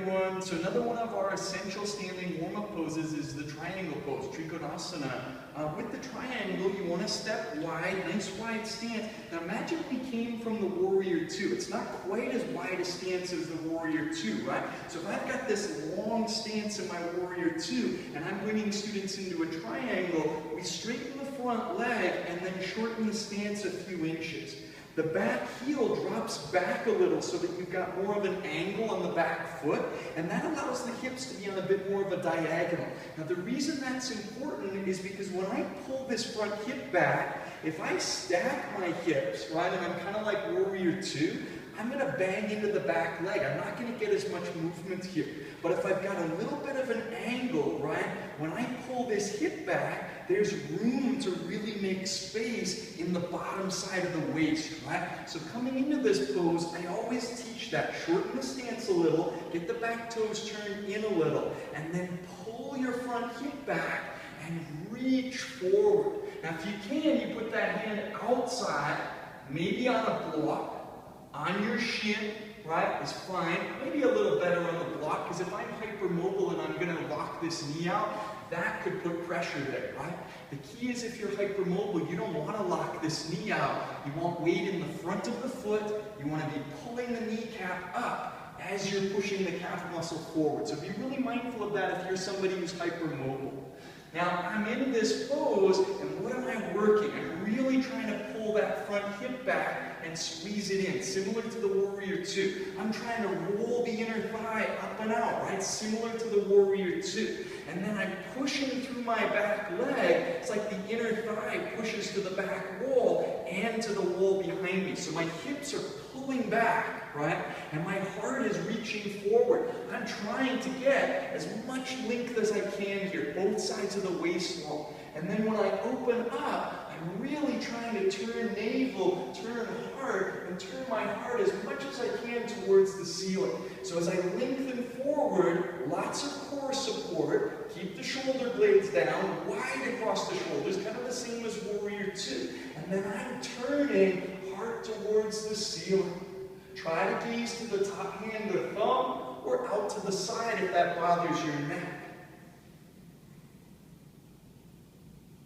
everyone. So another one of our essential standing warm-up poses is the triangle pose, Trikonasana. With the triangle, you want to step wide, nice wide stance. Now imagine we came from the warrior two. It's not quite as wide a stance as the warrior two, right? So if I've got this long stance in my warrior two, and I'm bringing students into a triangle, we straighten the front leg and then shorten the stance a few inches. The back heel drops back a little so that you've got more of an angle on the back foot, and that allows the hips to be on a bit more of a diagonal. Now the reason that's important is because when I pull this front hip back, if I stack my hips, right, and I'm kind of like warrior two, I'm going to bang into the back leg. I'm not going to get as much movement here. But if I've got a little bit of an angle, right, when I pull this hip back, there's room to really make space in the bottom side of the waist, right? So coming into this pose, I always teach that. Shorten the stance a little, get the back toes turned in a little, and then pull your front hip back and reach forward. Now if you can, you put that hand outside, maybe on a block, on your shin, right, is fine. Maybe a little better on the block, because if I'm hypermobile and I'm going to lock this knee out, that could put pressure there, right? The key is if you're hypermobile, you don't want to lock this knee out. You want weight in the front of the foot. You want to be pulling the kneecap up as you're pushing the calf muscle forward. So be really mindful of that if you're somebody who's hypermobile. Now, I'm in this pose, and what am I working? I'm really trying to pull that front hip back and squeeze it in, similar to the warrior two. I'm trying to roll the inner thigh up and out, right? Similar to the warrior two. And then I'm pushing through my back leg. It's like the inner thigh pushes to the back wall and to the wall behind me. So my hips are pulling back, right? And my heart is reaching forward. I'm trying to get as much length as I can here, both sides of the waist long. And then when I open up, I'm really trying to turn navel, turn heart, and turn my heart as much as I can towards the ceiling. So as I lengthen forward, lots of core support, keep the shoulder blades down, wide across the shoulders, kind of the same as warrior two. And then I'm turning heart towards the ceiling. Try to gaze to the top hand or thumb, or out to the side if that bothers your neck.